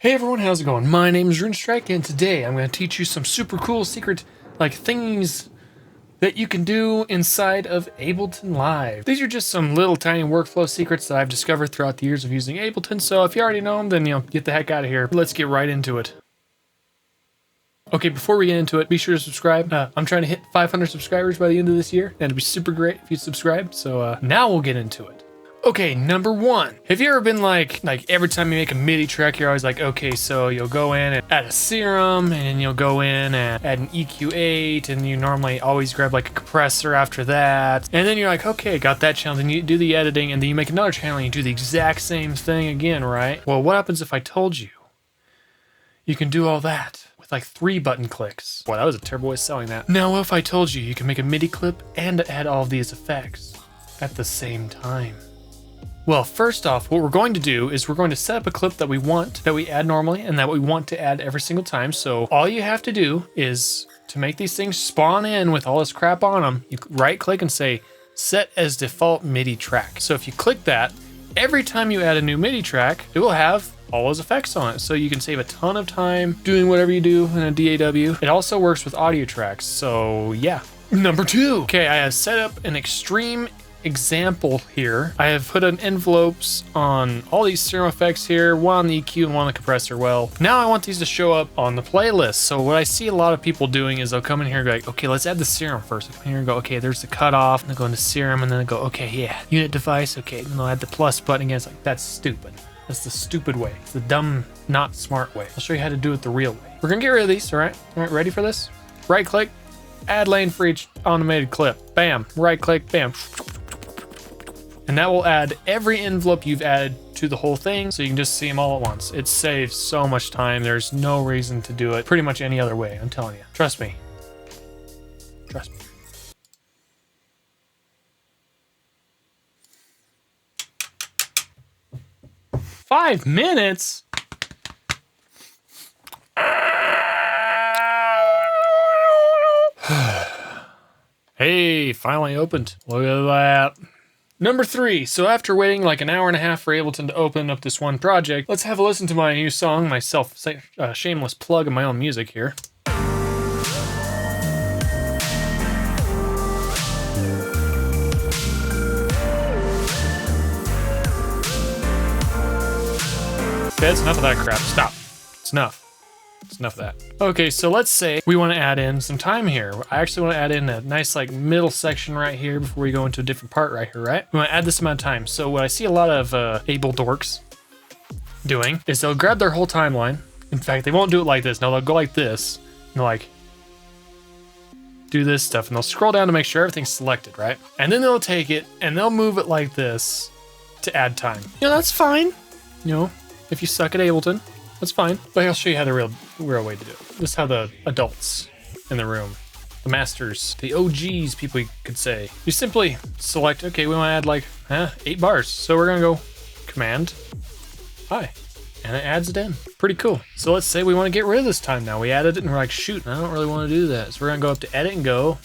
Hey everyone, how's it going? My name is RuneStrike, and today I'm going to teach you some super cool secret things that you can do inside of Ableton Live. These are just some little tiny workflow secrets that I've discovered throughout the years of using Ableton, so if you already know them, then get the heck out of here. Let's get right into it. Okay, before we get into it, be sure to subscribe. I'm trying to hit 500 subscribers by the end of this year, and it'd be super great if you subscribe, so now we'll get into it. Okay, number one. Have you ever been like every time you make a MIDI track, you're always like, okay, so you'll go in and add a serum, and you'll go in and add an EQ8, and you normally always grab like a compressor after that. And then you're like, okay, got that channel, then you do the editing, and then you make another channel and you do the exact same thing again, right? Well, what happens if I told you you can do all that with like 3 button clicks? Boy, that was a terrible way of selling that. Now, what if I told you you can make a MIDI clip and add all of these effects at the same time? Well, first off, what we're going to do is we're going to set up a clip that we want, that we add normally, and that we want to add every single time. So all you have to do is to make these things spawn in with all this crap on them, you right click and say, set as default MIDI track. So if you click that, every time you add a new MIDI track, it will have all those effects on it. So you can save a ton of time doing whatever you do in a DAW. It also works with audio tracks. So yeah. Number 2. Okay, I have set up an extreme example here. I have put in envelopes on all these serum effects here, one on the EQ and one on the compressor. Well, now I want these to show up on the playlist. So what I see a lot of people doing is they'll come in here and go like, okay, let's add the serum first. They'll come in here and go, okay, there's the cutoff, and they'll go into serum, and then they go, okay, yeah, unit device, okay, and they'll add the plus button again. It's like, that's stupid. That's the stupid way. It's the dumb, not smart way. I'll show you how to do it the real way. We're gonna get rid of these, all right? All right, ready for this? Right click, add lane for each automated clip. Bam, right click, bam. And that will add every envelope you've added to the whole thing, so you can just see them all at once. It saves so much time. There's no reason to do it pretty much any other way, I'm telling you. Trust me. Trust me. Five minutes? Hey, finally opened. Look at that. Number 3, so after waiting like an hour and a half for Ableton to open up this one project, let's have a listen to my new song, my shameless plug of my own music here. Okay, that's enough of that crap. Stop. It's enough. It's enough of that. Okay, so let's say we want to add in some time here. I actually want to add in a nice like middle section right here before we go into a different part right here, right? We want to add this amount of time. So what I see a lot of able dorks doing is they'll grab their whole timeline. In fact, they won't do it like this. No, they'll go like this and they'll like do this stuff, and they'll scroll down to make sure everything's selected, right? And then they'll take it and they'll move it like this to add time. You know, that's fine. You know, if you suck at Ableton, that's fine, but I'll show you how the real way to do it. This is how the adults in the room, the masters, the OGs, people could say. You simply select, okay, we want to add like 8 bars. So we're gonna go Command I, and it adds it in. Pretty cool. So let's say we want to get rid of this time now. We added it and we're like, shoot, I don't really want to do that. So we're gonna go up to Edit and go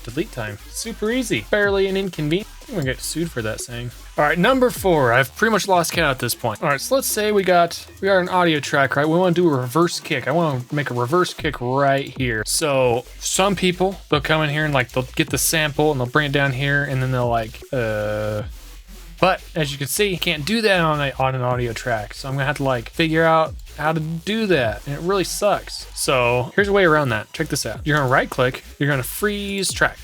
Delete time. Super easy. Barely an inconvenience. I'm gonna get sued for that saying. All right, number 4. I've pretty much lost count at this point. All right, so let's say we got an audio track, right? We want to do a reverse kick. I want to make a reverse kick right here. So some people, they'll come in here and like they'll get the sample and they'll bring it down here, and then they'll like But as you can see, you can't do that on an audio track. So I'm gonna have to like figure out how to do that, and it really sucks. So here's a way around that. Check this out. You're gonna right click, you're gonna freeze track.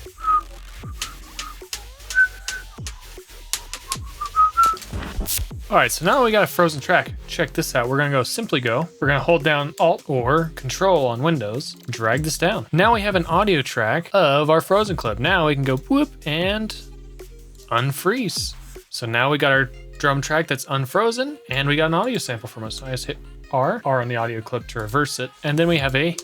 All right, so now we got a frozen track. Check this out. We're gonna go simply go. We're gonna hold down Alt or Control on Windows, drag this down. Now we have an audio track of our frozen clip. Now we can go whoop and unfreeze. So now we got our drum track that's unfrozen, and we got an audio sample from us. So I just hit R on the audio clip to reverse it, and then we have a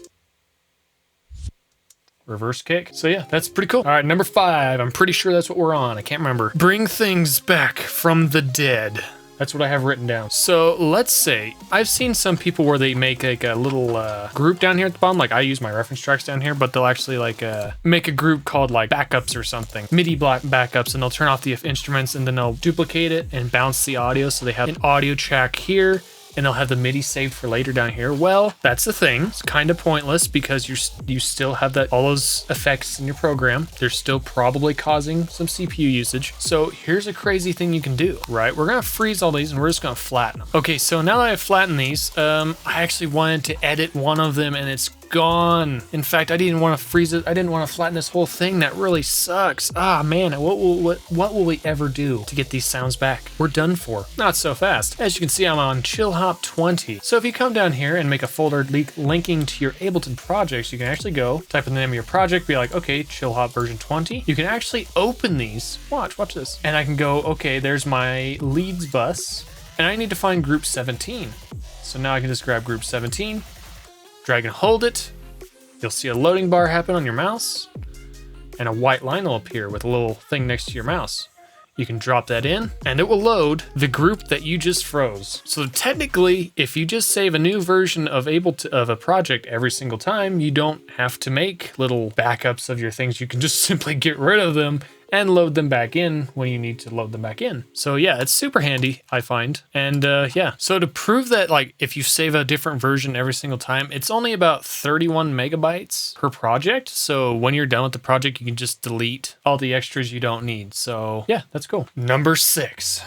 reverse kick. So yeah, that's pretty cool. All right, number 5. I'm pretty sure that's what we're on. I can't remember. Bring things back from the dead. That's what I have written down. So let's say, I've seen some people where they make like a little group down here at the bottom. Like I use my reference tracks down here, but they'll actually like make a group called like backups or something. MIDI block backups, and they'll turn off the instruments, and then they'll duplicate it and bounce the audio. So they have an audio track here and they'll have the MIDI saved for later down here. Well, that's the thing. It's kind of pointless because you still have all those effects in your program. They're still probably causing some CPU usage. So here's a crazy thing you can do, right? We're gonna freeze all these and we're just gonna flatten them. Okay, so now that I've flattened these, I actually wanted to edit one of them and it's gone. In fact, I didn't want to freeze it. I didn't want to flatten this whole thing. That really sucks. Ah, man, what will we ever do to get these sounds back? We're done for. Not so fast. As you can see, I'm on Chill Hop 20. So if you come down here and make a folder linking to your Ableton projects, you can actually go type in the name of your project, be like, okay, Chill Hop version 20. You can actually open these. Watch this. And I can go, okay, there's my leads bus, and I need to find group 17. So now I can just grab group 17, drag and hold it. You'll see a loading bar happen on your mouse, and a white line will appear with a little thing next to your mouse. You can drop that in and it will load the group that you just froze. So technically, if you just save a new version of of a project every single time, you don't have to make little backups of your things. You can just simply get rid of them and load them back in when you need to load them back in. So yeah, it's super handy, I find. And yeah, so to prove that, like, if you save a different version every single time, it's only about 31 megabytes per project. So when you're done with the project, you can just delete all the extras you don't need. So yeah, that's cool. Number 6.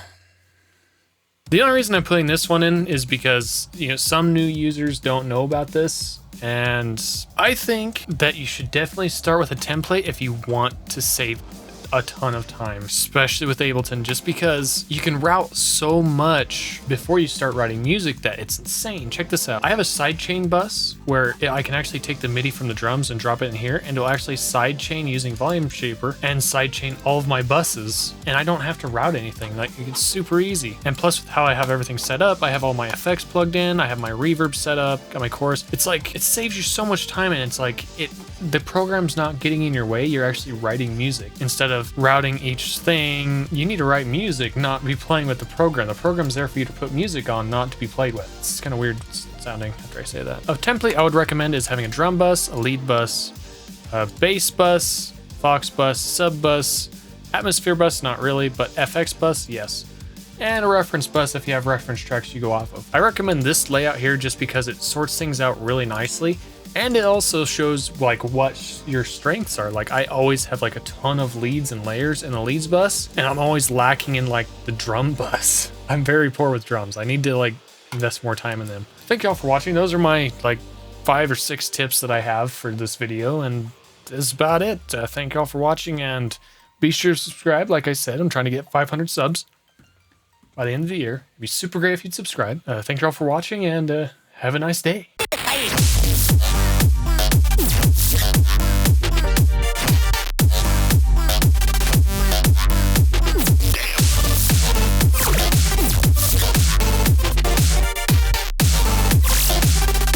The only reason I'm putting this one in is because, you know, some new users don't know about this. And I think that you should definitely start with a template if you want to save a ton of time, especially with Ableton, just because you can route so much before you start writing music that it's insane. Check this out. I have a sidechain bus where I can actually take the MIDI from the drums and drop it in here, and it'll actually sidechain using Volume Shaper and sidechain all of my buses, and I don't have to route anything. Like, it's super easy. And plus, with how I have everything set up, I have all my effects plugged in, I have my reverb set up, got my chorus. It's like, it saves you so much time, and it's like, the program's not getting in your way. You're actually writing music instead of routing each thing. You need to write music, not be playing with the program. The program's there for you to put music on, not to be played with. It's kind of weird sounding after I say that. A template I would recommend is having a drum bus, a lead bus, a bass bus, Vox bus, sub bus, atmosphere bus, not really, but FX bus, yes. And a reference bus if you have reference tracks you go off of. I recommend this layout here just because it sorts things out really nicely. And it also shows like what your strengths are. Like, I always have like a ton of leads and layers in the leads bus, and I'm always lacking in like the drum bus. I'm very poor with drums. I need to like invest more time in them. Thank y'all for watching. Those are my like 5 or 6 tips that I have for this video, and that's about it. Thank y'all for watching, and be sure to subscribe. Like I said, I'm trying to get 500 subs by the end of the year. It'd be super great if you'd subscribe. Thank y'all for watching, and have a nice day.